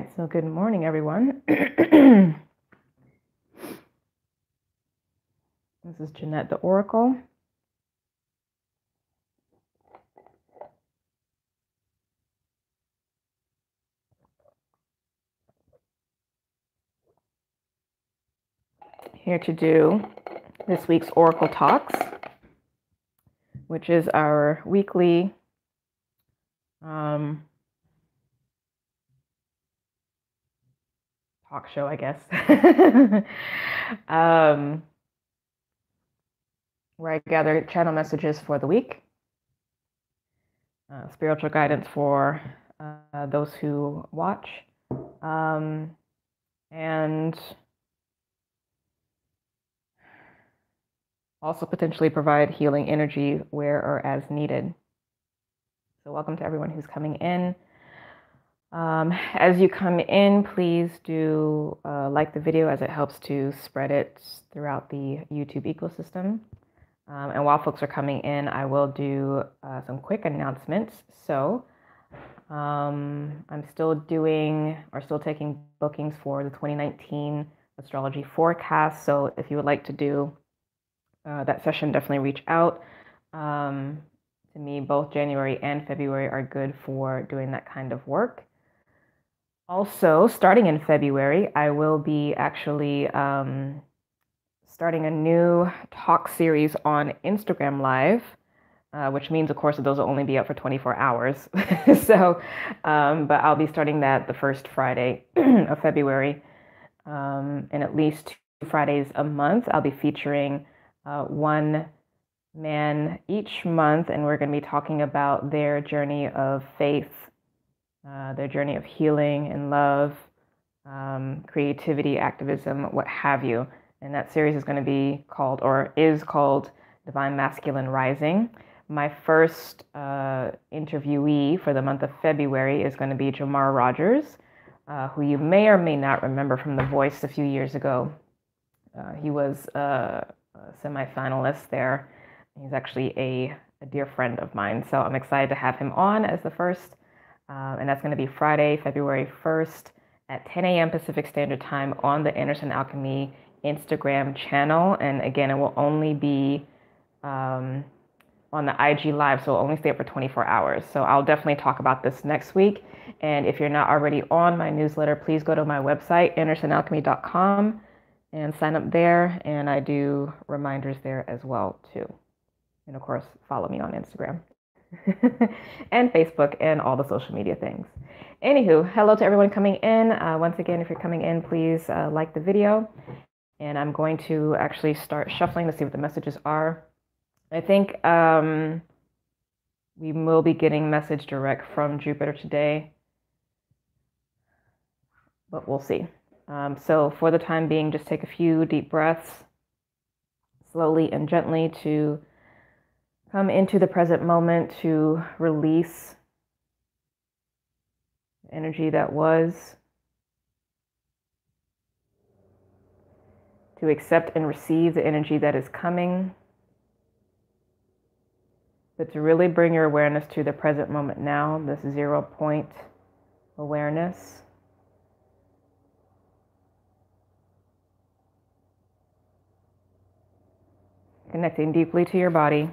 right, so good morning, everyone. This is Jeanette the Oracle. Here to do this week's Oracle Talks, which is our weekly talk show, I guess, where I gather channel messages for the week, spiritual guidance for those who watch, and also potentially provide healing energy where or as needed. So welcome to everyone who's coming in. As you come in, please do like the video, as it helps to spread it throughout the YouTube ecosystem. And while folks are coming in, I will do some quick announcements. So I'm still taking bookings for the 2019 astrology forecast. So if you would like to do that session, definitely reach out. To me, both January and February are good for doing that kind of work. Also, starting in February, I will be actually starting a new talk series on Instagram Live, which means, of course, that those will only be up for 24 hours. So, but I'll be starting that the first Friday of February. And at least 2 Fridays a month, I'll be featuring one man each month, and we're going to be talking about their journey of faith, their journey of healing and love, creativity, activism, what have you. And that series is going to be called, or is called, Divine Masculine Rising. My first interviewee for the month of February is going to be Jamar Rogers, who you may or may not remember from The Voice a few years ago. He was a semi-finalist there. He's actually a dear friend of mine. So I'm excited to have him on as the first. And that's going to be Friday, February 1st at 10 a.m. Pacific Standard Time on the Anderson Alchemy Instagram channel. And again, it will only be on the IG Live, so it'll only stay up for 24 hours. So I'll definitely talk about this next week. And if you're not already on my newsletter, please go to my website, andersonalchemy.com, and sign up there. And I do reminders there as well, too. And of course, follow me on Instagram. And Facebook and all the social media things. Anywho, hello to everyone coming in. Once again, if you're coming in, please like the video. And I'm going to actually start shuffling to see what the messages are. I think we will be getting message direct from Jupiter today, but we'll see. So for the time being, just take a few deep breaths, slowly and gently, to come into the present moment, to release the energy that was, to accept and receive the energy that is coming, but to really bring your awareness to the present moment now, this 0 point awareness. Connecting deeply to your body.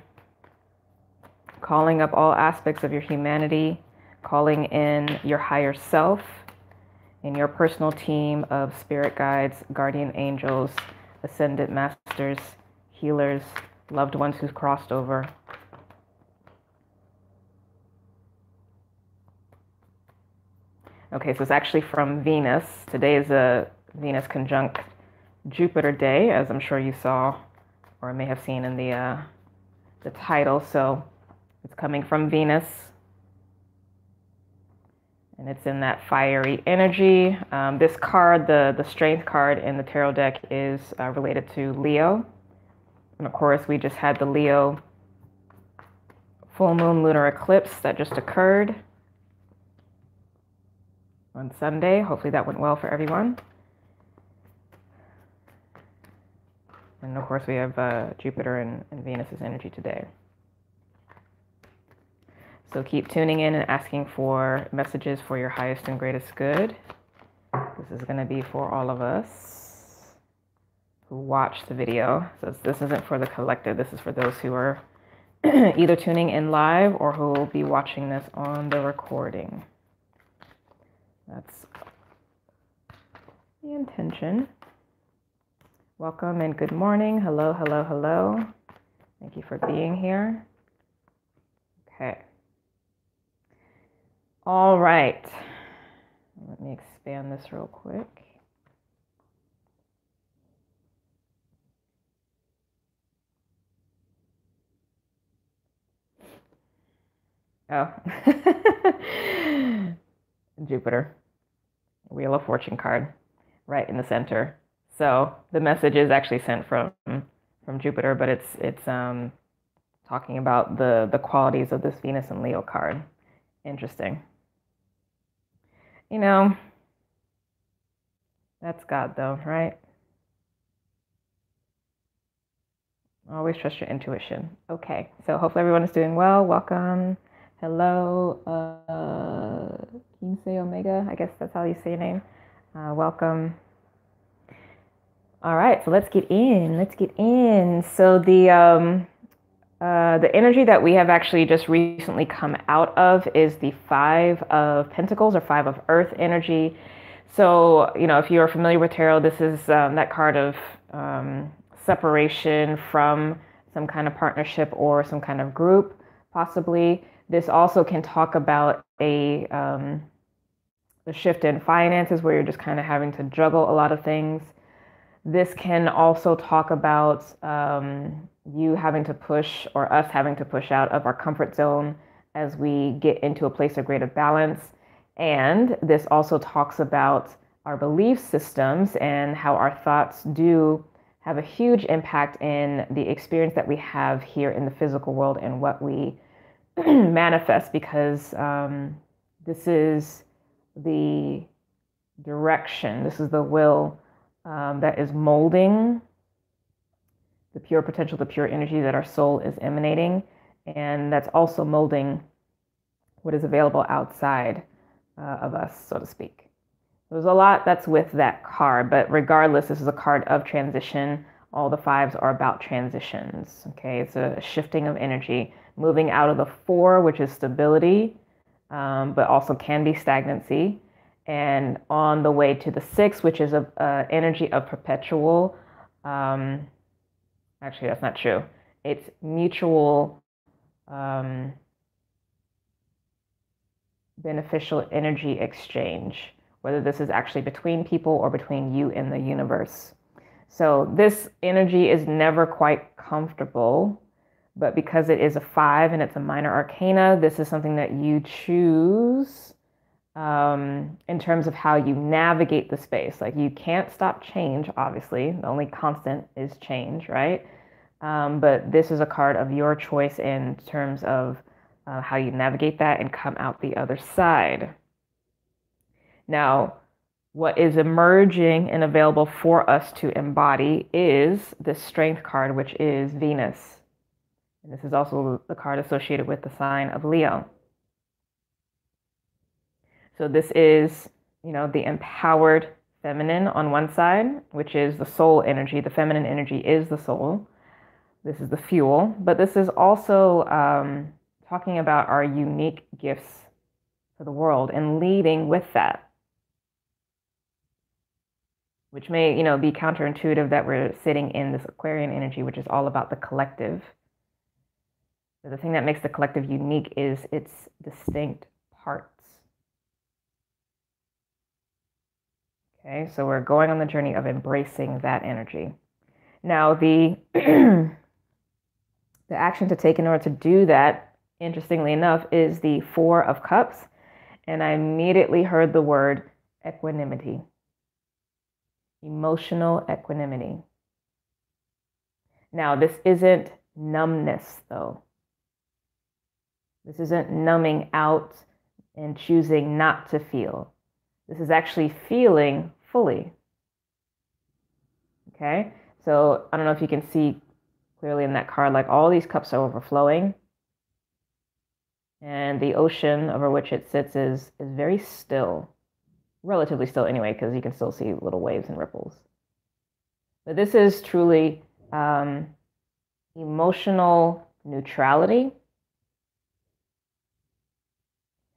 Calling up all aspects of your humanity, calling in your higher self and your personal team of spirit guides, guardian angels, ascended masters, healers, loved ones who've crossed over. Okay, so it's actually from Venus. Today is a Venus conjunct Jupiter day, as I'm sure you saw or may have seen in the title. So it's coming from Venus, and it's in that fiery energy. This card, the Strength card in the tarot deck, is related to Leo. And of course, we just had the Leo full moon lunar eclipse that just occurred on Sunday. Hopefully that went well for everyone. And of course, we have Jupiter and Venus's energy today. So keep tuning in and asking for messages for your highest and greatest good. This is going to be for all of us who watch the video. So this isn't for the collective. This is for those who are either tuning in live or who will be watching this on the recording. That's the intention. Welcome and good morning. Hello, hello, hello. Thank you for being here. Okay. All right. Let me expand this real quick. Oh. Jupiter. Wheel of Fortune card right in the center. So the message is actually sent from Jupiter, but it's talking about the qualities of this Venus and Leo card. Interesting. You know, that's God though, right? Always trust your intuition. Okay, so hopefully everyone is doing well. Welcome. Hello, Kinsei Omega. I guess that's how you say your name. Welcome. All right, so let's get in. Let's get in. So the energy that we have actually just recently come out of is the Five of Pentacles or Five of Earth energy. So, you know, if you are familiar with tarot, this is that card of separation from some kind of partnership or some kind of group, possibly. This also can talk about a shift in finances where you're just kind of having to juggle a lot of things. This can also talk about you having to push or us having to push out of our comfort zone as we get into a place of greater balance. And this also talks about our belief systems and how our thoughts do have a huge impact in the experience that we have here in the physical world and what we manifest, because this is the direction, this is the will that is molding the pure potential, the pure energy that our soul is emanating. And that's also molding what is available outside of us, so to speak. There's a lot that's with that card, but regardless, this is a card of transition. All the fives are about transitions, okay? It's a shifting of energy, moving out of the four, which is stability, but also can be stagnancy, and on the way to the six, which is a energy of perpetual, actually, that's not true. It's mutual beneficial energy exchange, whether this is actually between people or between you and the universe. So this energy is never quite comfortable, but because it is a five and it's a minor arcana, this is something that you choose in terms of how you navigate the space. Like, you can't stop change, obviously. The only constant is change, right? But this is a card of your choice in terms of how you navigate that and come out the other side. Now, what is emerging and available for us to embody is the Strength card, which is Venus. And this is also the card associated with the sign of Leo. So this is, you know, the empowered feminine on one side, which is the soul energy. The feminine energy is the soul. This is the fuel. But this is also talking about our unique gifts for the world and leading with that, which may, you know, be counterintuitive that we're sitting in this Aquarian energy, which is all about the collective. So the thing that makes the collective unique is its distinct parts. Okay, so we're going on the journey of embracing that energy. Now, the action to take in order to do that, interestingly enough, is the Four of Cups. And I immediately heard the word equanimity. Emotional equanimity. Now, this isn't numbness, though. This isn't numbing out and choosing not to feel. This is actually feeling fully. Okay? So I don't know if you can see clearly in that card, like all these cups are overflowing. And the ocean over which it sits is very still, relatively still anyway, because you can still see little waves and ripples. But this is truly emotional neutrality,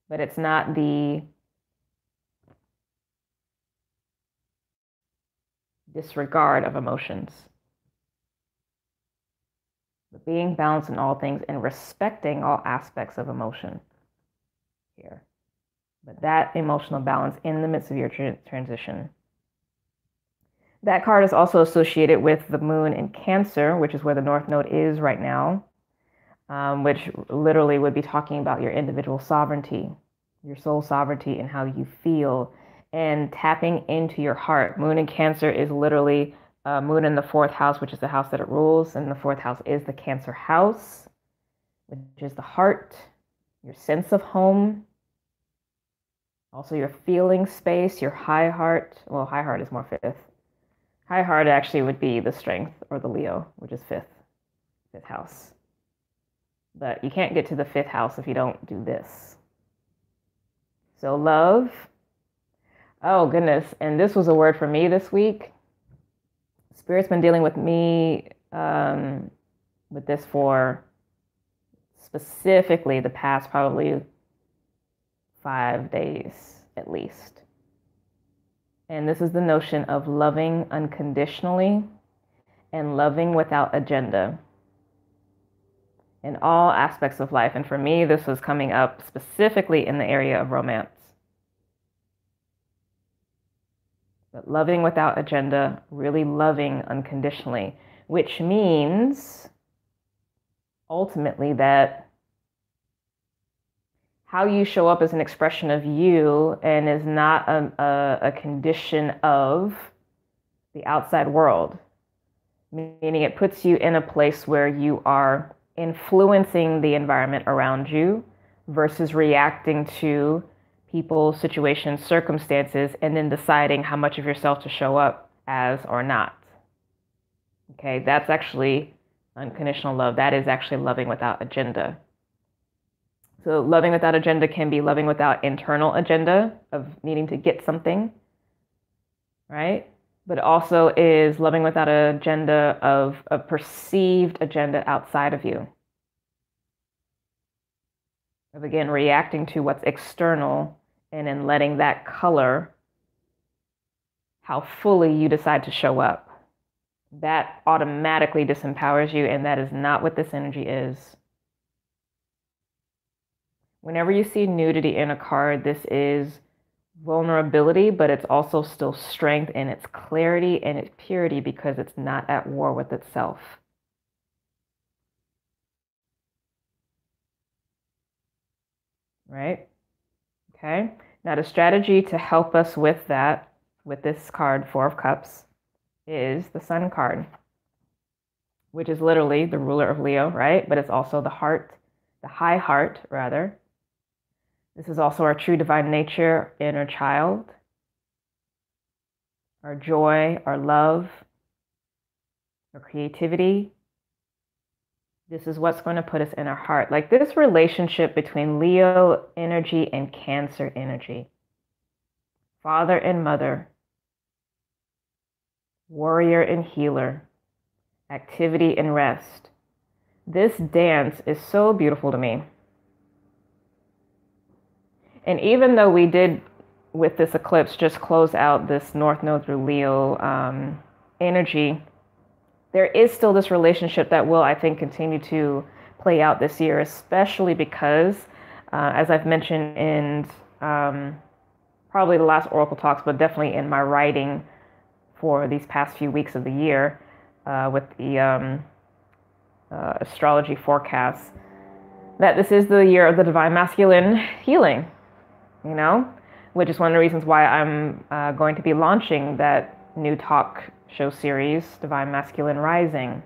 but it's not the disregard of emotions. But being balanced in all things and respecting all aspects of emotion here. But that emotional balance in the midst of your transition. That card is also associated with the moon in Cancer, which is where the North Node is right now, which literally would be talking about your individual sovereignty, your soul sovereignty, and how you feel, and tapping into your heart. Moon in Cancer is literally moon in the 4th house, which is the house that it rules, and the 4th house is the Cancer house, which is the heart, your sense of home, also your feeling space, your high heart. Well, high heart is more 5th. High heart actually would be the strength, or the Leo, which is 5th house. But you can't get to the 5th house if you don't do this. So love. Oh, goodness. And this was a word for me this week. Spirit's been dealing with me with this for specifically the past probably 5 days at least. And this is the notion of loving unconditionally and loving without agenda in all aspects of life. And for me, this was coming up specifically in the area of romance. But loving without agenda, really loving unconditionally, which means ultimately that how you show up is an expression of you and is not a condition of the outside world, meaning it puts you in a place where you are influencing the environment around you versus reacting to people, situations, circumstances, and then deciding how much of yourself to show up as or not. Okay, that's actually unconditional love. That is actually loving without agenda. So loving without agenda can be loving without internal agenda of needing to get something, right? But it also is loving without an agenda of a perceived agenda outside of you. Of again, reacting to what's external and then letting that color how fully you decide to show up. That automatically disempowers you, and that is not what this energy is. Whenever you see nudity in a card, this is vulnerability, but it's also still strength and its clarity and its purity because it's not at war with itself. Right? Okay. Now the strategy to help us with that, with this card, 4 of Cups, is the Sun card, which is literally the ruler of Leo, right? But it's also the heart, the high heart, rather. This is also our true divine nature, inner child, our joy, our love, our creativity. This is what's going to put us in our heart. Like this relationship between Leo energy and Cancer energy. Father and mother, warrior and healer, activity and rest. This dance is so beautiful to me. And even though we did, with this eclipse, just close out this North Node through Leo energy, there is still this relationship that will, I think, continue to play out this year, especially because, as I've mentioned in probably the last Oracle talks, but definitely in my writing for these past few weeks of the year with the astrology forecasts, that this is the year of the divine masculine healing, you know, which is one of the reasons why I'm going to be launching that new talk show series, Divine Masculine Rising,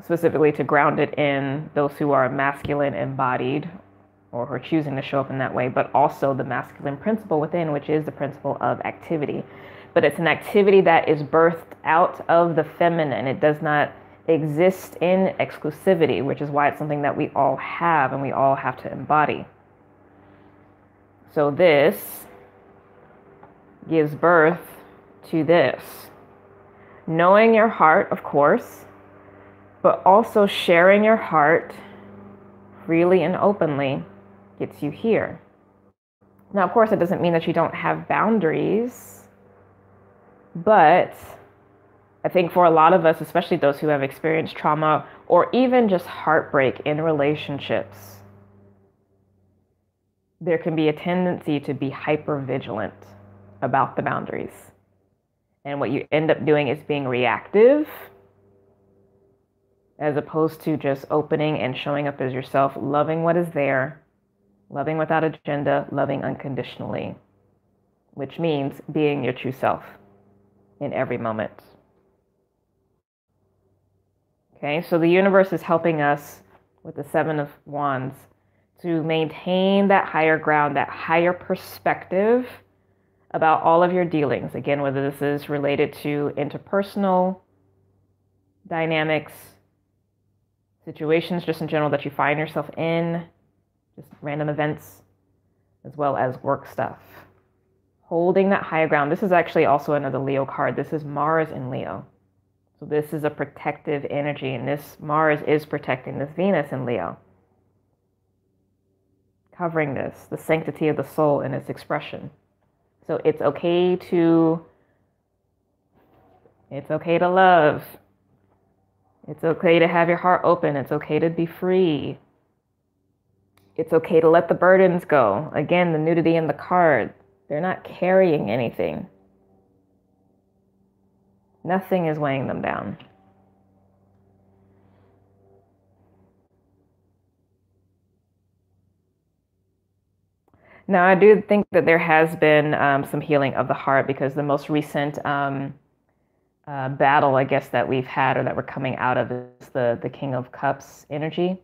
specifically to ground it in those who are masculine embodied or who are choosing to show up in that way, but also the masculine principle within, which is the principle of activity. But it's an activity that is birthed out of the feminine. It does not exist in exclusivity, which is why it's something that we all have and we all have to embody. So this gives birth to this. Knowing your heart, of course, but also sharing your heart freely and openly gets you here. Now, of course, it doesn't mean that you don't have boundaries, but I think for a lot of us, especially those who have experienced trauma or even just heartbreak in relationships, there can be a tendency to be hyper vigilant about the boundaries. And what you end up doing is being reactive as opposed to just opening and showing up as yourself, loving what is there, loving without agenda, loving unconditionally, which means being your true self in every moment. Okay, so the universe is helping us with the Seven of Wands to maintain that higher ground, that higher perspective about all of your dealings. Again, whether this is related to interpersonal dynamics, situations just in general that you find yourself in, just random events, as well as work stuff. Holding that higher ground. This is actually also another Leo card. This is Mars in Leo. So this is a protective energy, and this Mars is protecting this Venus in Leo. Covering this, the sanctity of the soul in its expression. So it's okay to love. It's okay to have your heart open. It's okay to be free. It's okay to let the burdens go. Again, the nudity in the card. They're not carrying anything. Nothing is weighing them down. Now, I do think that there has been some healing of the heart because the most recent battle, I guess, that we've had or that we're coming out of is the King of Cups energy.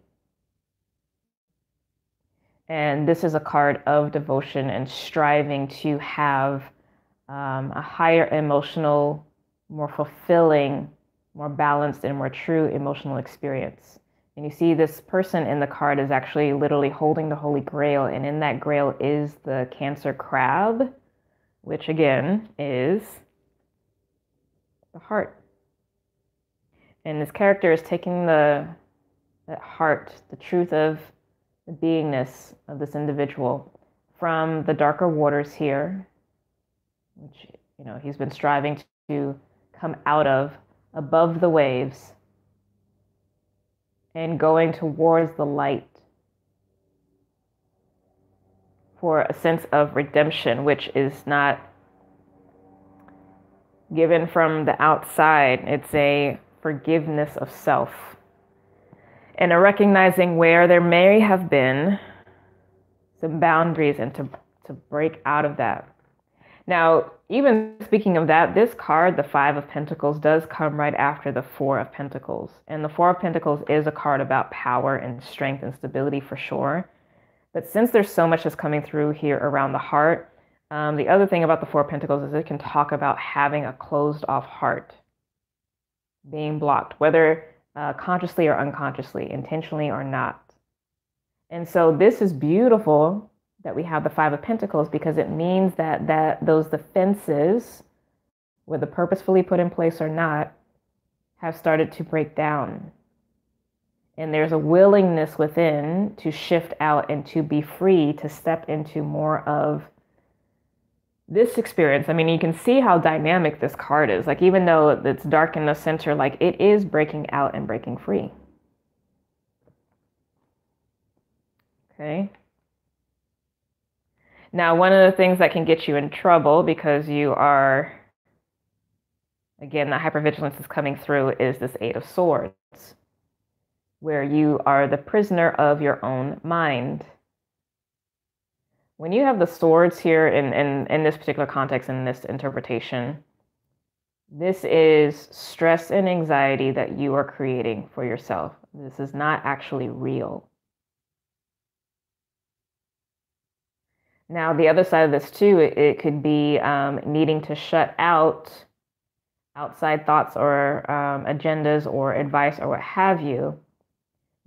And this is a card of devotion and striving to have a higher emotional, more fulfilling, more balanced, and more true emotional experience. And you see this person in the card is actually literally holding the Holy Grail. And in that grail is the Cancer crab, which again is the heart. And this character is taking that heart, the truth of the beingness of this individual from the darker waters here, which, he's been striving to come out of, above the waves, and going towards the light for a sense of redemption, which is not given from the outside. It's a forgiveness of self and a recognizing where there may have been some boundaries and to break out of that. Now, even speaking of that, this card, the Five of Pentacles, does come right after the Four of Pentacles. And the Four of Pentacles is a card about power and strength and stability for sure. But since there's so much that's coming through here around the heart, the other thing about the Four of Pentacles is it can talk about having a closed off heart, being blocked, whether consciously or unconsciously, intentionally or not. And so this is beautiful that we have the Five of Pentacles because it means that those defenses, whether purposefully put in place or not, have started to break down. And there's a willingness within to shift out and to be free to step into more of this experience. I mean, you can see how dynamic this card is. Like, even though it's dark in the center, like, it is breaking out and breaking free. Okay. Now, one of the things that can get you in trouble because you are, again, the hypervigilance is coming through is this Eight of Swords, where you are the prisoner of your own mind. When you have the swords here in this particular context, in this interpretation, this is stress and anxiety that you are creating for yourself. This is not actually real. Now, the other side of this too, it could be needing to shut out outside thoughts or agendas or advice or what have you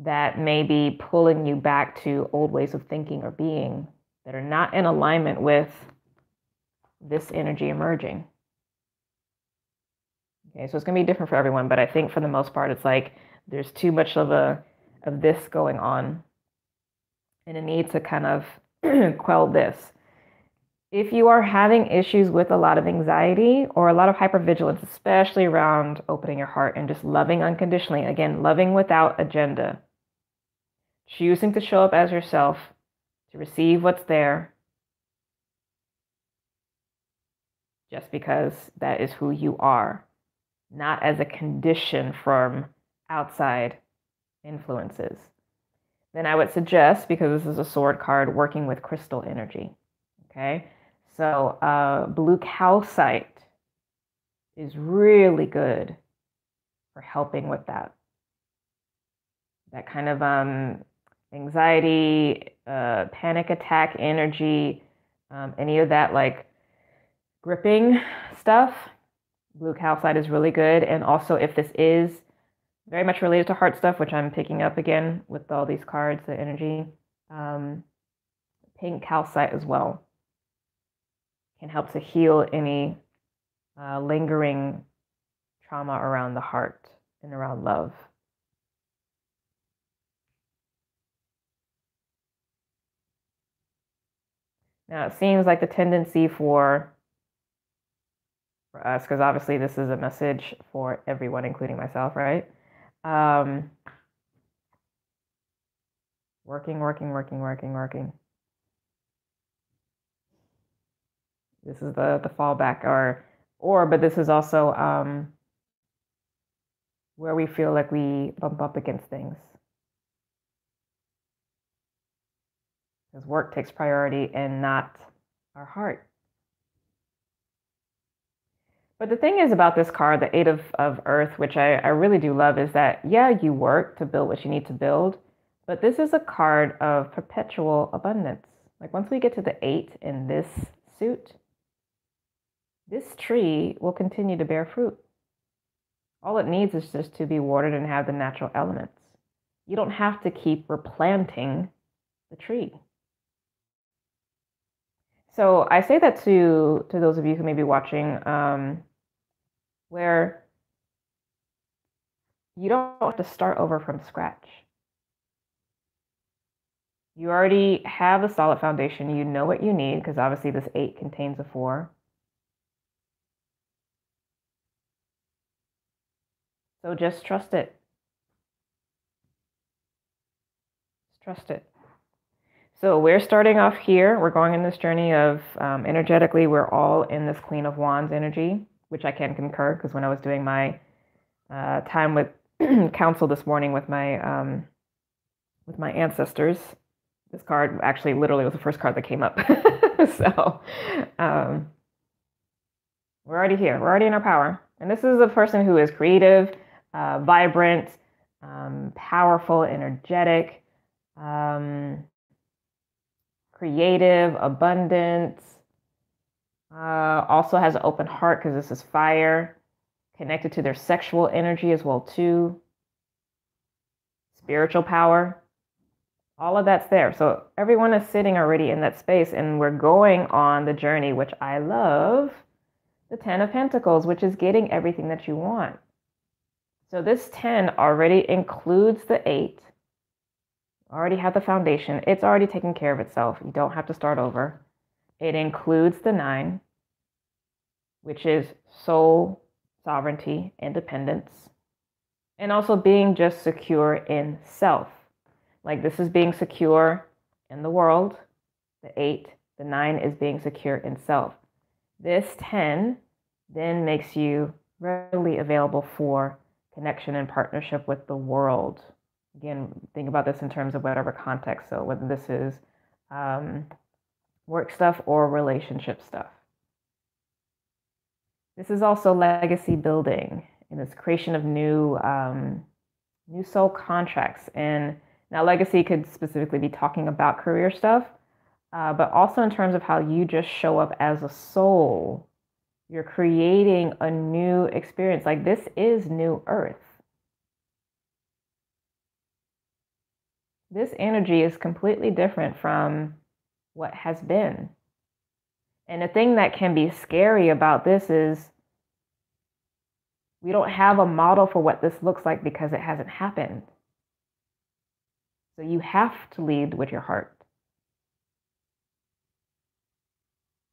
that may be pulling you back to old ways of thinking or being. that are not in alignment with this energy emerging. Okay, so it's going to be different for everyone, but I think for the most part, it's like there's too much of this going on, and a need to kind of quell this. If you are having issues with a lot of anxiety or a lot of hypervigilance, especially around opening your heart and just loving unconditionally, again, loving without agenda, choosing to show up as yourself, to receive what's there, just because that is who you are, not as a condition from outside influences, then I would suggest, because this is a sword card, working with crystal energy. Okay, so blue calcite is really good for helping with that kind of anxiety, panic attack energy, any of that like gripping stuff. Blue calcite is really good. And also, if this is very much related to heart stuff, which I'm picking up again with all these cards, the energy, pink calcite as well can help to heal any lingering trauma around the heart and around love. Now, it seems like the tendency for us, because obviously this is a message for everyone, including myself, right? Working. This is the fallback, but this is also where we feel like we bump up against things. Because work takes priority and not our heart. But the thing is about this card, the Eight of Earth, which I really do love, is that, yeah, you work to build what you need to build, but this is a card of perpetual abundance. Like once we get to the 8 in this suit, this tree will continue to bear fruit. All it needs is just to be watered and have the natural elements. You don't have to keep replanting the tree. So I say that to those of you who may be watching, where you don't have to start over from scratch. You already have a solid foundation. You know what you need, because obviously this 8 contains a 4. So just trust it. Just trust it. So we're starting off here. We're going in this journey of energetically, we're all in this Queen of Wands energy, which I can concur, because when I was doing my time with council this morning with my ancestors, this card actually literally was the first card that came up. So we're already here. We're already in our power. And this is a person who is creative, vibrant, powerful, energetic, creative, abundant, also has an open heart, because this is fire, connected to their sexual energy as well too, spiritual power, all of that's there. So everyone is sitting already in that space, and we're going on the journey, which I love, the 10 of Pentacles, which is getting everything that you want. So this 10 already includes the 8. Already have the foundation. It's already taken care of itself. You don't have to start over. It includes the 9, which is soul, sovereignty, independence, and also being just secure in self. Like this is being secure in the world. The 8, the 9 is being secure in self. This 10 then makes you readily available for connection and partnership with the world. Again, think about this in terms of whatever context. So whether this is work stuff or relationship stuff. This is also legacy building and this creation of new soul contracts. And now legacy could specifically be talking about career stuff, but also in terms of how you just show up as a soul. You're creating a new experience. Like this is new earth. This energy is completely different from what has been. And the thing that can be scary about this is we don't have a model for what this looks like because it hasn't happened. So you have to lead with your heart.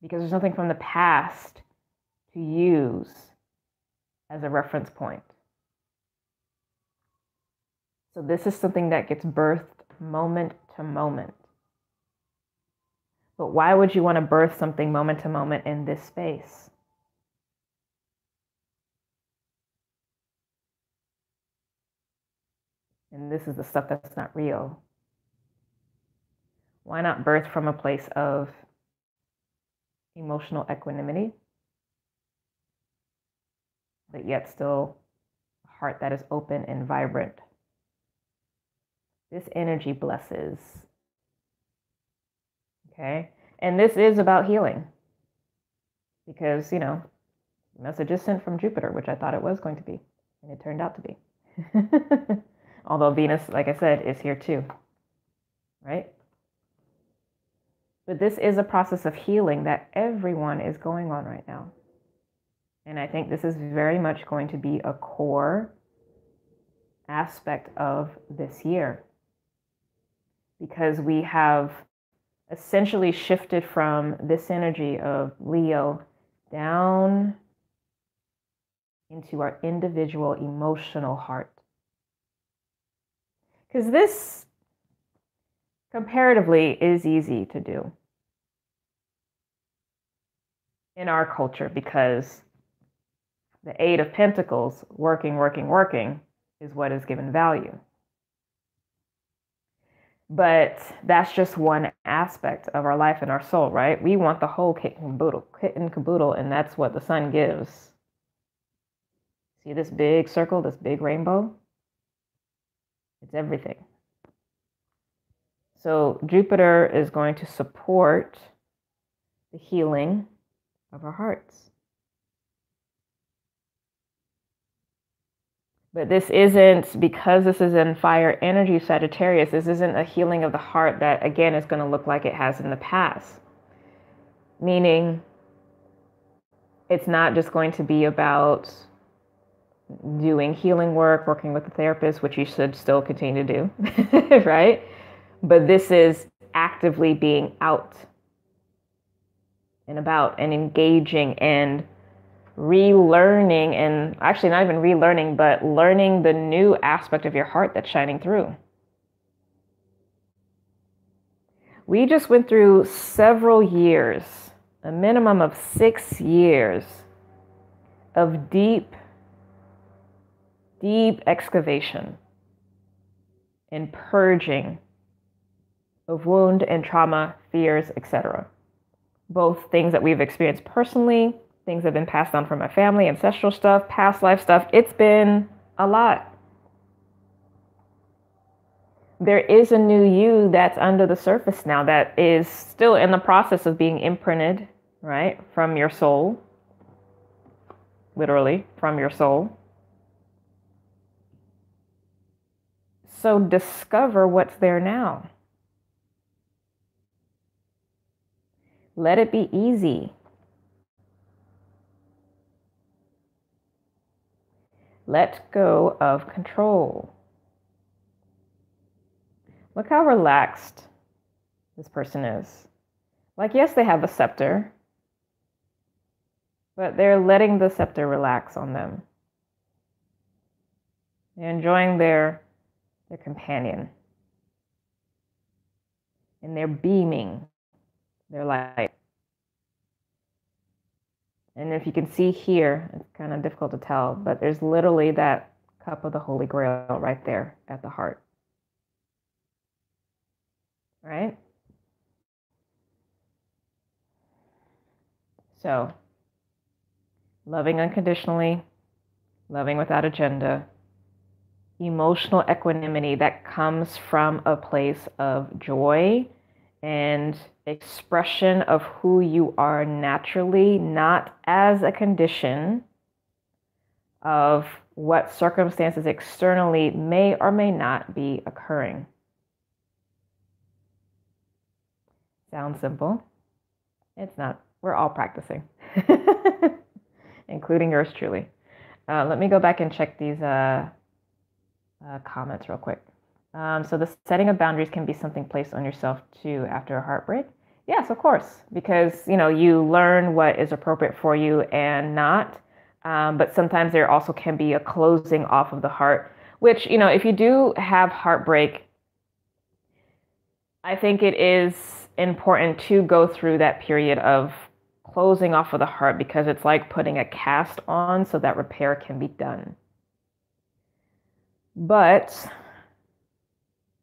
Because there's nothing from the past to use as a reference point. So this is something that gets birthed moment to moment. But why would you want to birth something moment to moment in this space? And this is the stuff that's not real. Why not birth from a place of emotional equanimity, but yet still a heart that is open and vibrant? This energy blesses. Okay? And this is about healing. Because, the message is sent from Jupiter, which I thought it was going to be. And it turned out to be. Although Venus, like I said, is here too. Right? But this is a process of healing that everyone is going on right now. And I think this is very much going to be a core aspect of this year. Because we have essentially shifted from this energy of Leo down into our individual emotional heart. Because this, comparatively, is easy to do in our culture, because the Eight of Pentacles, working, is what is given value. But that's just one aspect of our life and our soul, right? We want the whole kit and caboodle, and that's what the sun gives. See this big circle, this big rainbow? It's everything. So Jupiter is going to support the healing of our hearts. But this isn't, because this is in fire energy, Sagittarius, this isn't a healing of the heart that, again, is going to look like it has in the past. Meaning, it's not just going to be about doing healing work, working with a therapist, which you should still continue to do, right? But this is actively being out and about and engaging and relearning, and actually not even relearning, but learning the new aspect of your heart that's shining through. We just went through several years, a minimum of 6 years of deep excavation and purging of wound and trauma, fears, etc. Both things that we've experienced personally, things that have been passed down from my family, ancestral stuff, past life stuff. It's been a lot. There is a new you that's under the surface now that is still in the process of being imprinted, right, from your soul. Literally, from your soul. So discover what's there now. Let it be easy. Let go of control. Look how relaxed this person is. Like, yes, they have a scepter, but they're letting the scepter relax on them. They're enjoying their companion. And they're beaming their light. And if you can see here, it's kind of difficult to tell, but there's literally that cup of the Holy Grail right there at the heart. Right? So, loving unconditionally, loving without agenda, emotional equanimity that comes from a place of joy and expression of who you are naturally, not as a condition of what circumstances externally may or may not be occurring. Sounds simple. It's not. We're all practicing, including yours truly. Let me go back and check these comments real quick. So the setting of boundaries can be something placed on yourself too after a heartbreak. Yes, of course, because you learn what is appropriate for you and not. But sometimes there also can be a closing off of the heart, which if you do have heartbreak, I think it is important to go through that period of closing off of the heart, because it's like putting a cast on so that repair can be done. But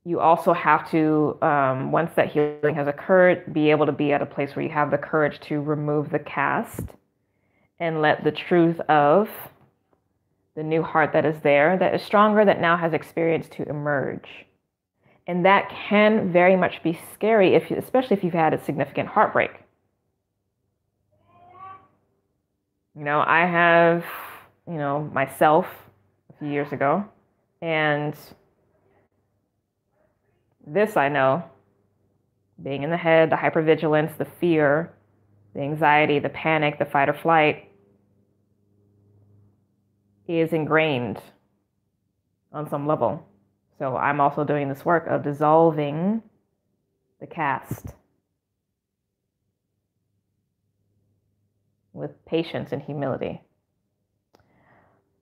you also have to, once that healing has occurred, be able to be at a place where you have the courage to remove the cast and let the truth of the new heart that is there, that is stronger, that now has experience, to emerge. And that can very much be scary, especially if you've had a significant heartbreak. I have, myself a few years ago, and this I know, being in the head, the hypervigilance, the fear, the anxiety, the panic, the fight or flight is ingrained on some level. So I'm also doing this work of dissolving the cast with patience and humility.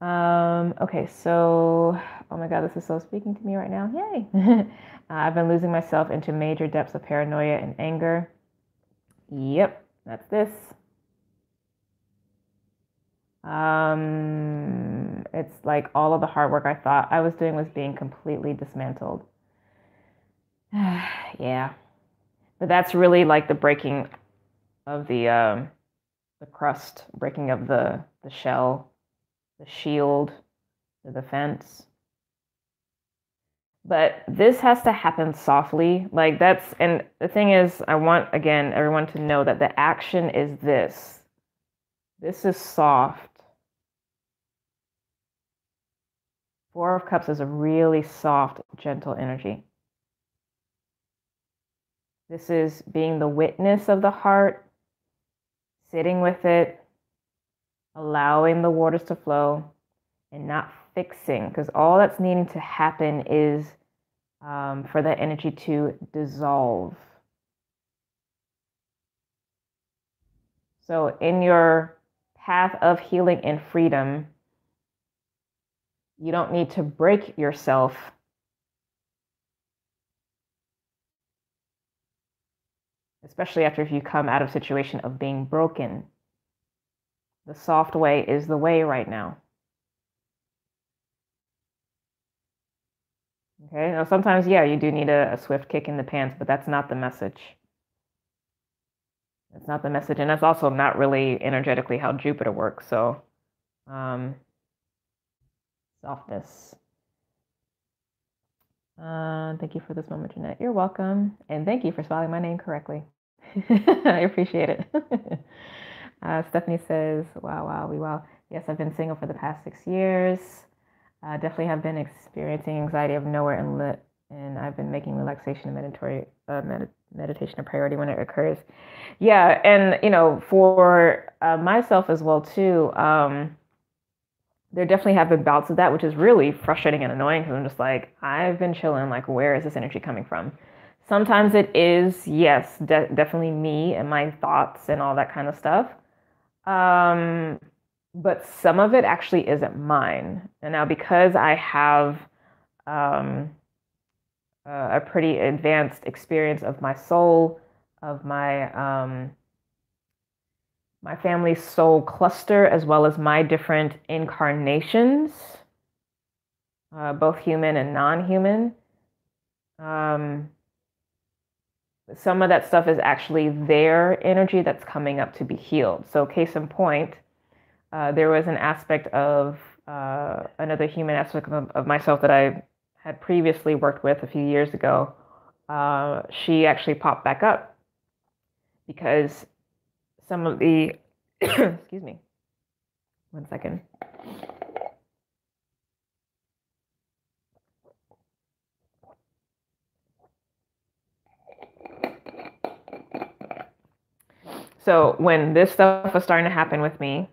Okay, so, oh my God, this is so speaking to me right now. Yay. I've been losing myself into major depths of paranoia and anger. Yep, that's this. It's like all of the hard work I thought I was doing was being completely dismantled. Yeah, but that's really like the breaking of the crust, breaking of the shell, the shield, the defense. But this has to happen softly. And the thing is, I want, again, everyone to know that the action is this. This is soft. Four of Cups is a really soft, gentle energy. This is being the witness of the heart, sitting with it, allowing the waters to flow, and not fixing, because all that's needing to happen is for that energy to dissolve. So in your path of healing and freedom, you don't need to break yourself. Especially after if you come out of a situation of being broken. The soft way is the way right now. Okay, now sometimes, yeah, you do need a swift kick in the pants, but that's not the message. That's not the message, and that's also not really energetically how Jupiter works, so softness. Thank you for this moment, Jeanette. You're welcome, and thank you for spelling my name correctly. I appreciate it. Stephanie says, wow. Yes, I've been single for the past 6 years. Definitely have been experiencing anxiety of nowhere and I've been making relaxation and meditation a priority when it occurs. Yeah, and for myself as well too, there definitely have been bouts of that, which is really frustrating and annoying, because I'm just like, I've been chilling, like, where is this energy coming from? Sometimes it is, yes, definitely me and my thoughts and all that kind of stuff. But some of it actually isn't mine. And now, because I have a pretty advanced experience of my soul, of my my family's soul cluster, as well as my different incarnations, both human and non-human, some of that stuff is actually their energy that's coming up to be healed. So case in point, there was an aspect of another human aspect of myself that I had previously worked with a few years ago. She actually popped back up because some of the, excuse me, 1 second. So when this stuff was starting to happen with me,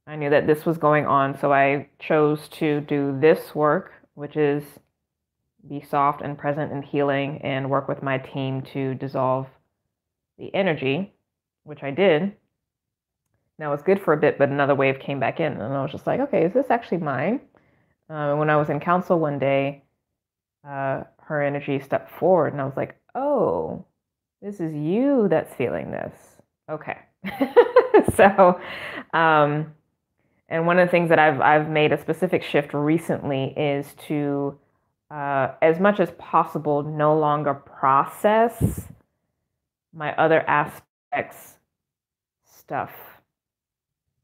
I knew that this was going on. So I chose to do this work, which is be soft and present and healing, and work with my team to dissolve the energy, which I did. Now it was good for a bit, but another wave came back in, and I was just like, okay, is this actually mine? When I was in council one day, her energy stepped forward, and I was like, oh, this is you that's feeling this. Okay. So, and one of the things that I've made a specific shift recently is to, as much as possible, no longer process my other aspects stuff,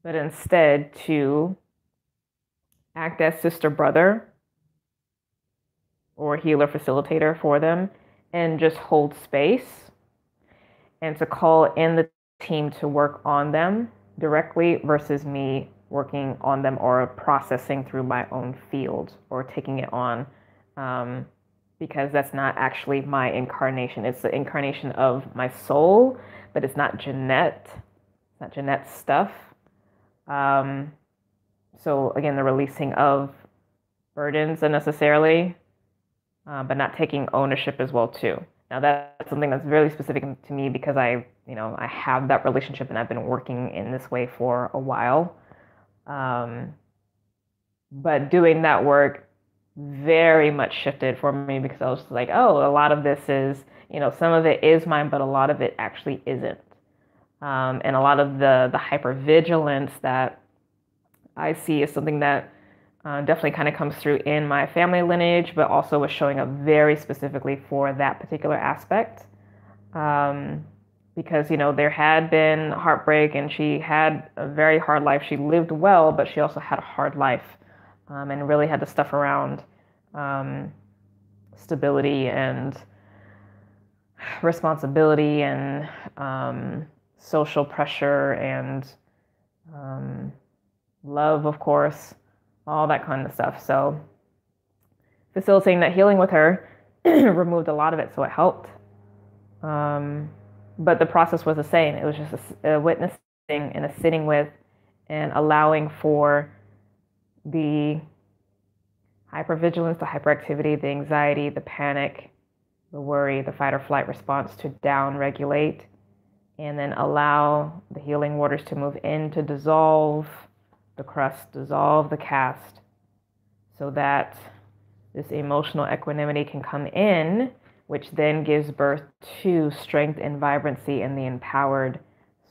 but instead to act as sister, brother, or healer facilitator for them, and just hold space, and to call in the team to work on them directly versus me working on them or processing through my own field or taking it on, because that's not actually my incarnation. It's the incarnation of my soul, but it's not Jeanette. It's not Jeanette's stuff. So again, the releasing of burdens unnecessarily, but not taking ownership as well too. Now that's something that's very specific to me because I have that relationship and I've been working in this way for a while. But doing that work very much shifted for me because I was like, oh, a lot of this is, some of it is mine, but a lot of it actually isn't. And a lot of the hypervigilance that I see is something that definitely kind of comes through in my family lineage, but also was showing up very specifically for that particular aspect. Because, there had been heartbreak and she had a very hard life. She lived well, but she also had a hard life, and really had to stuff around stability and responsibility and social pressure and love, of course, all that kind of stuff. So facilitating that healing with her removed a lot of it, so it helped. But the process was the same. It was just a witnessing and a sitting with and allowing for the hypervigilance, the hyperactivity, the anxiety, the panic, the worry, the fight or flight response to down regulate, and then allow the healing waters to move in to dissolve the crust, dissolve the cast, so that this emotional equanimity can come in, which then gives birth to strength and vibrancy in the empowered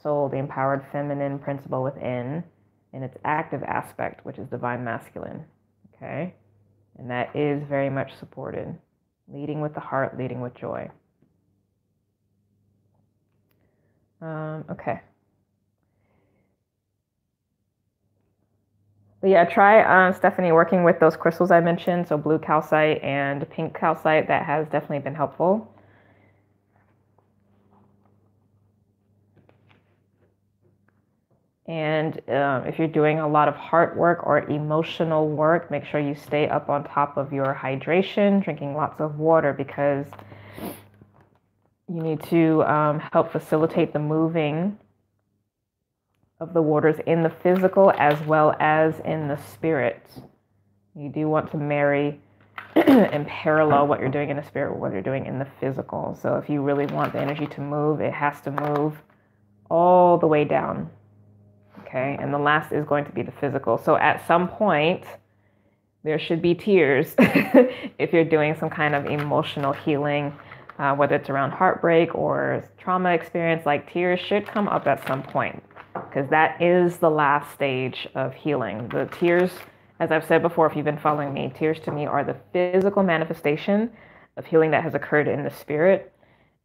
soul, the empowered feminine principle within, in its active aspect, which is divine masculine. Okay? And that is very much supported. Leading with the heart, leading with joy. Okay. But yeah, try, Stephanie, working with those crystals I mentioned. So blue calcite and pink calcite, that has definitely been helpful. And if you're doing a lot of heart work or emotional work, make sure you stay up on top of your hydration, drinking lots of water, because you need to help facilitate the moving of the waters in the physical as well as in the spirit. You do want to marry and parallel what you're doing in the spirit with what you're doing in the physical. So if you really want the energy to move, it has to move all the way down. Okay, and the last is going to be the physical. So at some point, there should be tears if you're doing some kind of emotional healing, whether it's around heartbreak or trauma experience. Like, tears should come up at some point, because that is the last stage of healing. The tears, as I've said before, if you've been following me, tears to me are the physical manifestation of healing that has occurred in the spirit,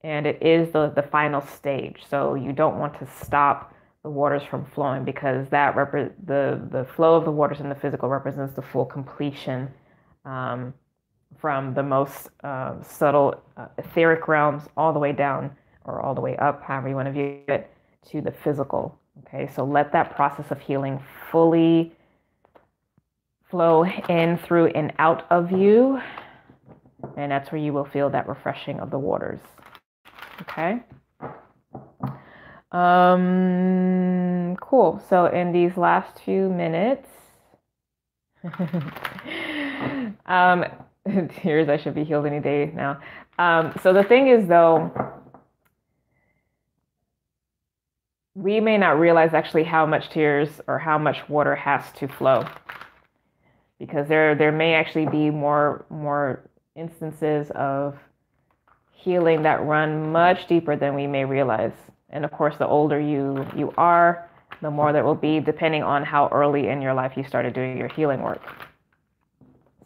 and it is the final stage. So you don't want to stop the waters from flowing, because that the flow of the waters in the physical represents the full completion, from the most subtle etheric realms all the way down, or all the way up, however you want to view it, to the physical. Okay, so let that process of healing fully flow in, through, and out of you, and that's where you will feel that refreshing of the waters. Okay. Cool. So in these last few minutes, tears, I should be healed any day now. So the thing is, though, we may not realize actually how much tears or how much water has to flow, because there may actually be more instances of healing that run much deeper than we may realize. And of course, the older you are, the more there will be, depending on how early in your life you started doing your healing work.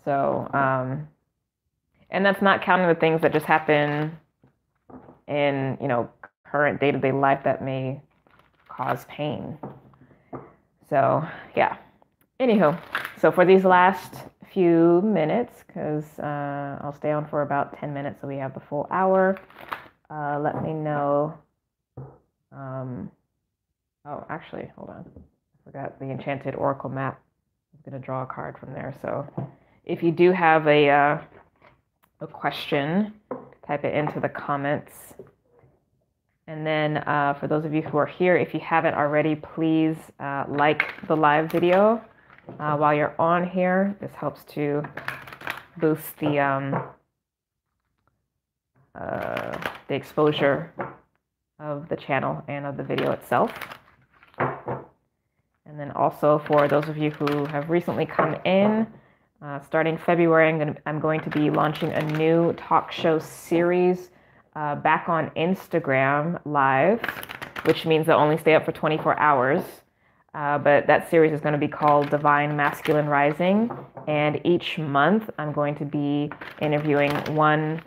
So, and that's not counting the things that just happen in, current day-to-day life that may cause pain. So, yeah. Anywho, so for these last few minutes, because I'll stay on for about 10 minutes, so we have the full hour. Let me know. Oh, actually, hold on. I forgot the Enchanted Oracle map. I'm going to draw a card from there. So if you do have a question, type it into the comments. And then for those of you who are here, if you haven't already, please like the live video while you're on here. This helps to boost the exposure of the channel and of the video itself. And then also for those of you who have recently come in, starting February, I'm going to be launching a new talk show series back on Instagram Live, which means I'll only stay up for 24 hours. But that series is going to be called Divine Masculine Rising. And each month I'm going to be interviewing one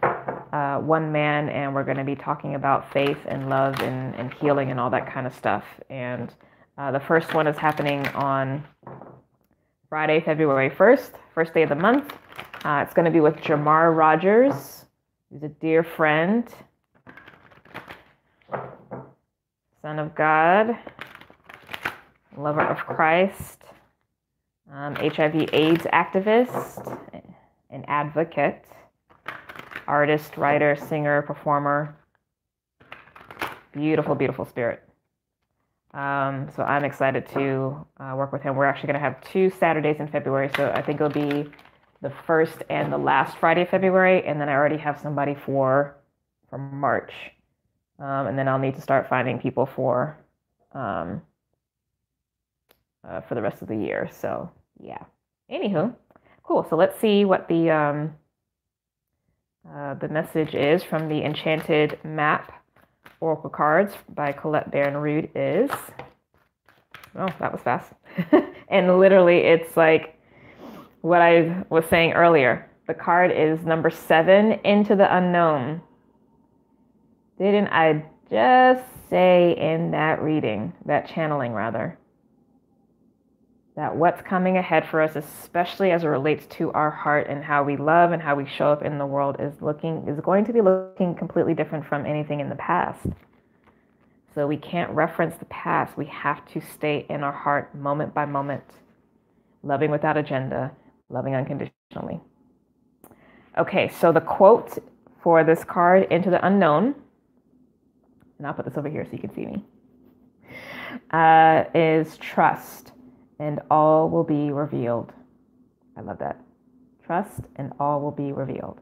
man, and we're going to be talking about faith and love and healing and all that kind of stuff. And the first one is happening on Friday, February 1st, first day of the month. It's going to be with Jamar Rogers, who's a dear friend, son of God, lover of Christ, HIV/AIDS activist, an advocate, artist, writer, singer, performer. Beautiful, beautiful spirit. So I'm excited to work with him. We're actually going to have 2 Saturdays in February, so I think it'll be the first and the last Friday of February, and then I already have somebody for March. And then I'll need to start finding people for the rest of the year. So yeah. Anywho, cool. So let's see what the message is from the Enchanted Map Oracle cards by Colette Baron-Rude is. Oh, that was fast. And literally, it's like what I was saying earlier. The card is number 7, Into the Unknown. Didn't I just say in that reading, that channeling rather, that what's coming ahead for us, especially as it relates to our heart and how we love and how we show up in the world, is going to be looking completely different from anything in the past. So we can't reference the past. We have to stay in our heart moment by moment, loving without agenda, loving unconditionally. Okay, so the quote for this card, Into the Unknown, and I'll put this over here so you can see me, is trust and all will be revealed. I love that. Trust and all will be revealed.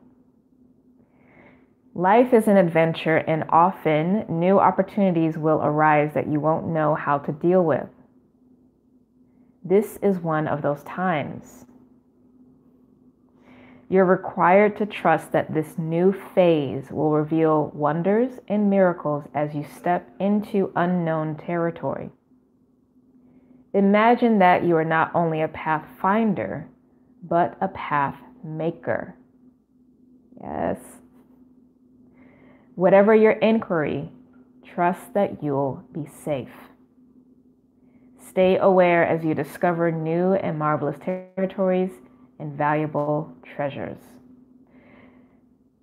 Life is an adventure, and often new opportunities will arise that you won't know how to deal with. This is one of those times. You're required to trust that this new phase will reveal wonders and miracles as you step into unknown territory. Imagine that you are not only a pathfinder, but a path maker. Yes. Whatever your inquiry, trust that you'll be safe. Stay aware as you discover new and marvelous territories and valuable treasures.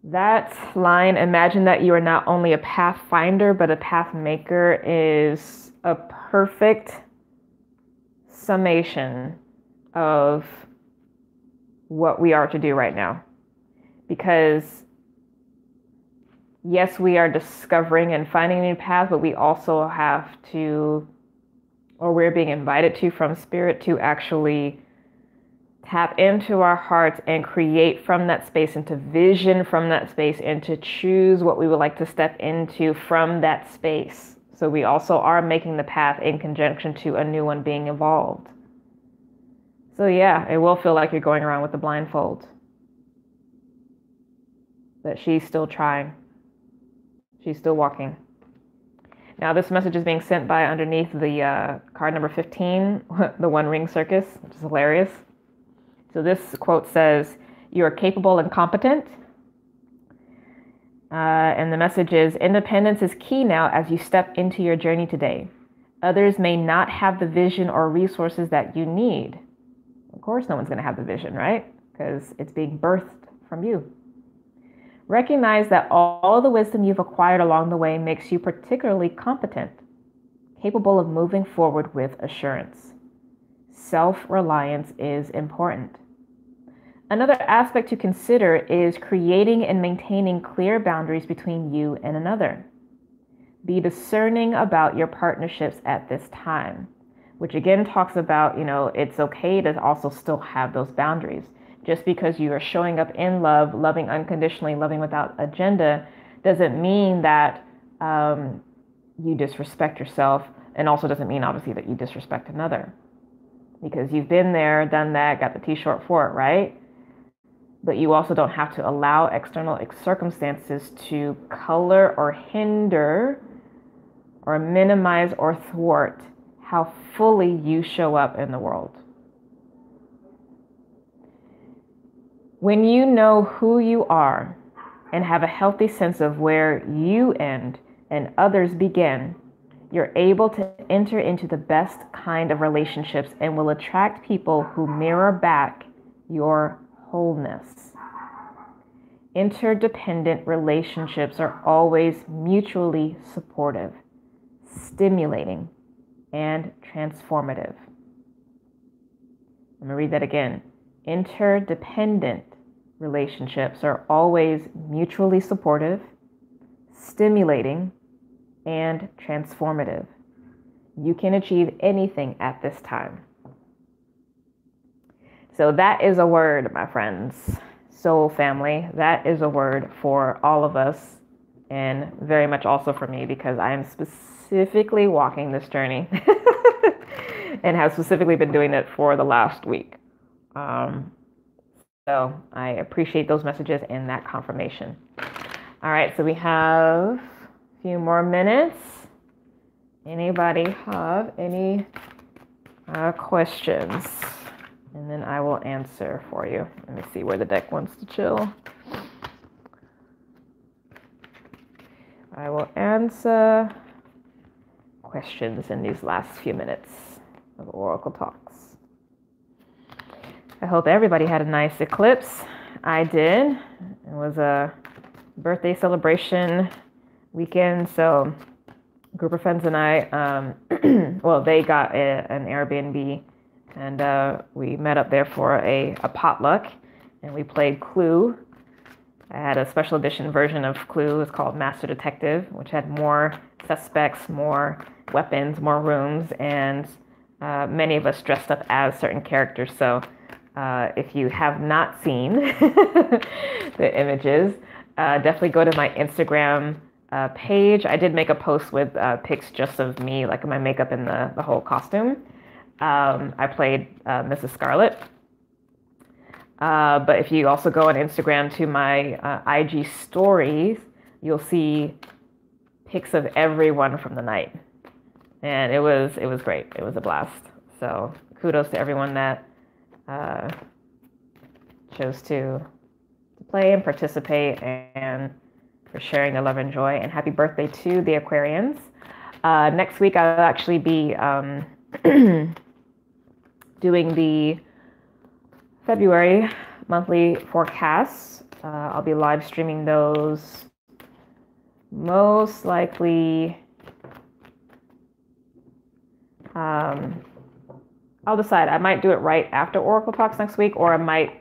That line, imagine that you are not only a pathfinder, but a path maker, is a perfect summation of what we are to do right now. Because yes, we are discovering and finding a new path, but we also have to, or we're being invited to from spirit to actually tap into our hearts and create from that space and to vision from that space and to choose what we would like to step into from that space. So we also are making the path in conjunction to a new one being evolved. So yeah, it will feel like you're going around with the blindfold. But she's still trying. She's still walking. Now this message is being sent by underneath the card number 15, the One Ring Circus, which is hilarious. So this quote says, "You are capable and competent." And the message is, "Independence is key now as you step into your journey today. Others may not have the vision or resources that you need." Of course, no one's going to have the vision, right? Because it's being birthed from you. "Recognize that all the wisdom you've acquired along the way makes you particularly competent, capable of moving forward with assurance. Self-reliance is important. Another aspect to consider is creating and maintaining clear boundaries between you and another. Be discerning about your partnerships at this time," which again talks about, it's okay to also still have those boundaries. Just because you are showing up in love, loving unconditionally, loving without agenda, doesn't mean that you disrespect yourself, and also doesn't mean, obviously, that you disrespect another. Because you've been there, done that, got the T-shirt for it, right? But you also don't have to allow external circumstances to color or hinder or minimize or thwart how fully you show up in the world. When you know who you are and have a healthy sense of where you end and others begin, you're able to enter into the best kind of relationships and will attract people who mirror back your wholeness. Interdependent relationships are always mutually supportive, stimulating, and transformative. I'm going to read that again. Interdependent relationships are always mutually supportive, stimulating, and transformative. You can achieve anything at this time. So that is a word, my friends. Soul family, that is a word for all of us, and very much also for me, because I am specifically walking this journey and have specifically been doing it for the last week. So I appreciate those messages and that confirmation. All right, so we have a few more minutes. Anybody have any questions? And then I will answer for you. Let me see where the deck wants to chill. I will answer questions in these last few minutes of Oracle Talks. I hope everybody had a nice eclipse. I did. It was a birthday celebration weekend, so a group of friends and I, well, they got an Airbnb, and we met up there for a potluck, and we played Clue. I had a special edition version of Clue. It's called Master Detective, which had more suspects, more weapons, more rooms, and many of us dressed up as certain characters. So if you have not seen the images, definitely go to my Instagram page. I did make a post with pics just of me, like my makeup and the whole costume. I played Mrs. Scarlet. But if you also go on Instagram to my IG stories, you'll see pics of everyone from the night. And it was great. It was a blast. So kudos to everyone that chose to play and participate, and for sharing their love and joy. And happy birthday to the Aquarians. Next week I'll actually be doing the February monthly forecasts. I'll be live streaming those most likely. I'll decide. I might do it right after Oracle Talks next week, or I might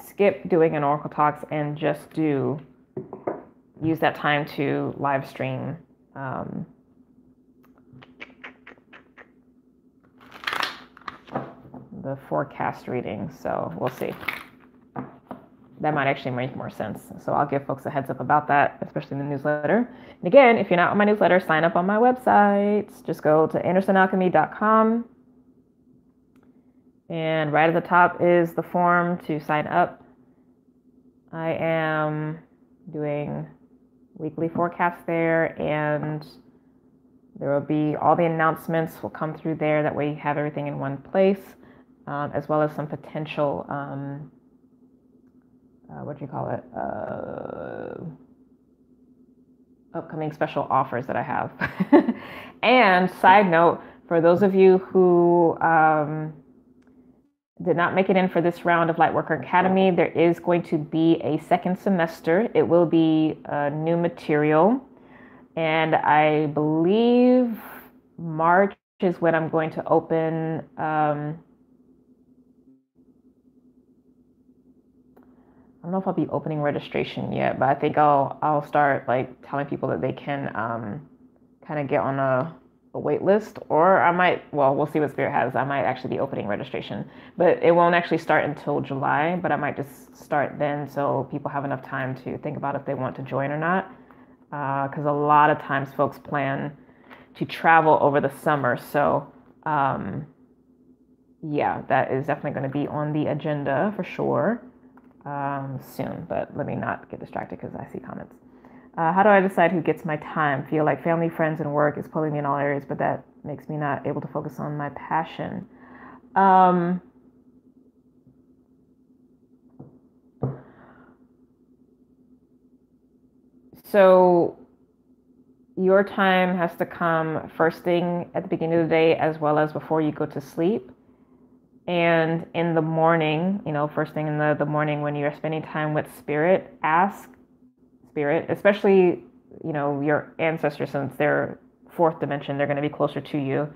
skip doing an Oracle Talks and just do use that time to live stream the forecast reading. So we'll see. That might actually make more sense. So I'll give folks a heads up about that, especially in the newsletter. And again, if you're not on my newsletter, sign up on my website. Just go to andersonalchemy.com. And right at the top is the form to sign up. I am doing weekly forecasts there, and there will be all the announcements will come through there. That way you have everything in one place, as well as some potential upcoming special offers that I have. And side note, for those of you who did not make it in for this round of Lightworker Academy, there is going to be a second semester. It will be new material. And I believe March is when I'm going to open I don't know if I'll be opening registration yet, but I think I'll start like telling people that they can kind of get on a wait list, or I might, well, we'll see what Spirit has. I might actually be opening registration, but it won't actually start until July, but I might just start then so people have enough time to think about if they want to join or not. Because a lot of times folks plan to travel over the summer. So yeah, that is definitely going to be on the agenda for sure soon, but let me not get distracted because I see comments. How do I decide who gets my time? Feel like family, friends, and work is pulling me in all areas, but that makes me not able to focus on my passion. So your time has to come first thing at the beginning of the day, as well as before you go to sleep. And in the morning, first thing in the morning when you're spending time with Spirit, ask Spirit, especially, your ancestors, since they're fourth dimension, they're going to be closer to you.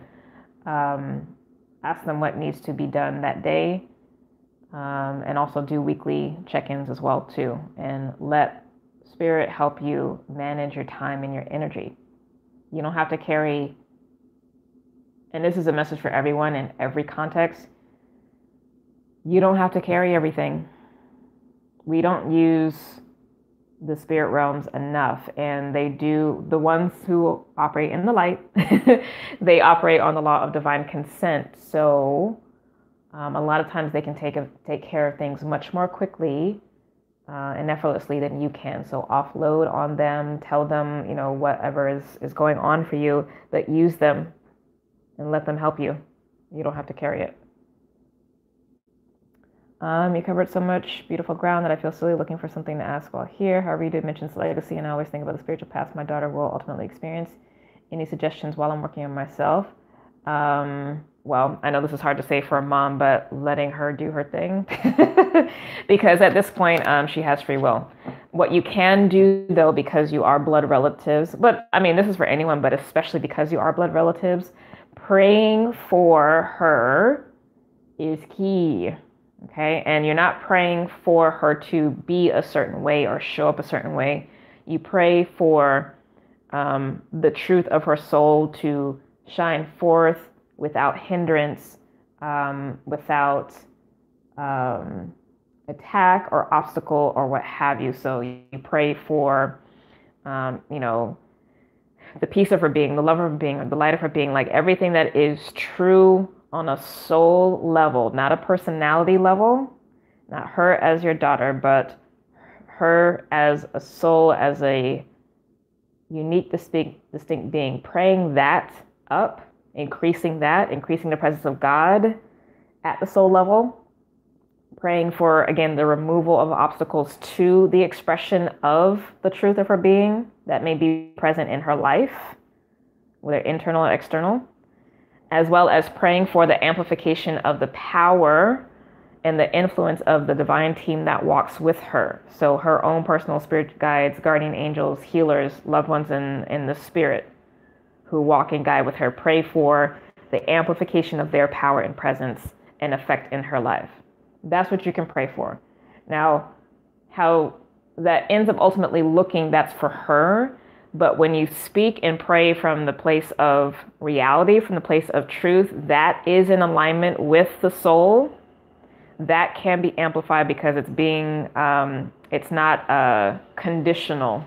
Ask them what needs to be done that day. And also do weekly check-ins as well, too. And let Spirit help you manage your time and your energy. You don't have to carry, and this is a message for everyone in every context, you don't have to carry everything. We don't use the spirit realms enough, and they do, the ones who operate in the light, they operate on the law of divine consent. So a lot of times they can take care of things much more quickly and effortlessly than you can. So offload on them, tell them, whatever is going on for you, but use them and let them help you. You don't have to carry it. You covered so much beautiful ground that I feel silly looking for something to ask while here. However, you did mention legacy, and I always think about the spiritual path my daughter will ultimately experience. Any suggestions while I'm working on myself? Well, I know this is hard to say for a mom, but letting her do her thing. Because at this point, she has free will. What you can do, though, because you are blood relatives, but I mean, this is for anyone, but especially because you are blood relatives, praying for her is key. Okay, and you're not praying for her to be a certain way or show up a certain way. You pray for the truth of her soul to shine forth without hindrance, without attack or obstacle or what have you. So you pray for, the peace of her being, the love of her being, or the light of her being, like everything that is true on a soul level, not a personality level, not her as your daughter, but her as a soul, as a unique, distinct being. Praying that up, increasing the presence of God at the soul level. Praying for, again, the removal of obstacles to the expression of the truth of her being that may be present in her life, whether internal or external, as well as praying for the amplification of the power and the influence of the divine team that walks with her. So her own personal spirit guides, guardian angels, healers, loved ones in the spirit who walk and guide with her. Pray for the amplification of their power and presence and effect in her life. That's what you can pray for. Now, how that ends up ultimately looking, that's for her. But when you speak and pray from the place of reality, from the place of truth, that is in alignment with the soul, that can be amplified because it's being, it's not conditional,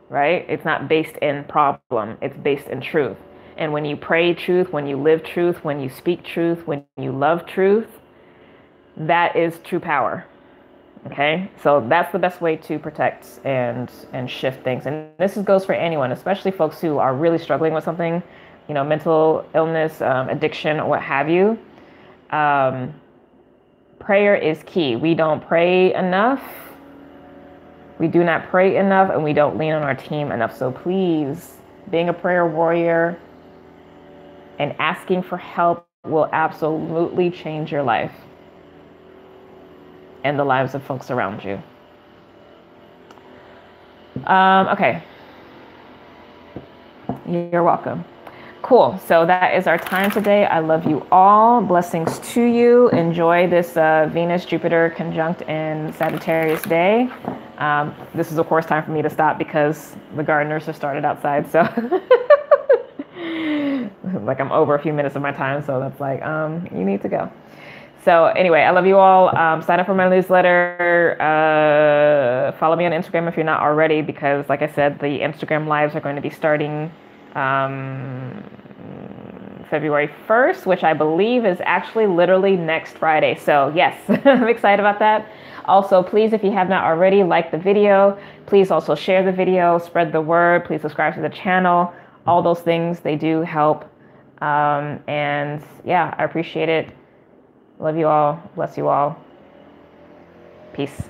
right? It's not based in problem, it's based in truth. And when you pray truth, when you live truth, when you speak truth, when you love truth, that is true power. Okay, so that's the best way to protect and shift things. And this goes for anyone, especially folks who are really struggling with something, you know, mental illness, addiction, or what have you. Prayer is key. We don't pray enough. We do not pray enough, and we don't lean on our team enough. So please, being a prayer warrior and asking for help will absolutely change your life and the lives of folks around you. Okay. You're welcome. Cool. So that is our time today. I love you all. Blessings to you. Enjoy this Venus-Jupiter conjunct in Sagittarius day. This is, of course, time for me to stop because the gardeners have started outside. So like I'm over a few minutes of my time. So that's like, you need to go. So anyway, I love you all. Sign up for my newsletter. Follow me on Instagram if you're not already, because like I said, the Instagram lives are going to be starting February 1st, which I believe is actually literally next Friday. So yes, I'm excited about that. Also, please, if you have not already, like the video. Please also share the video, spread the word. Please subscribe to the channel. All those things, they do help. And yeah, I appreciate it. Love you all. Bless you all. Peace.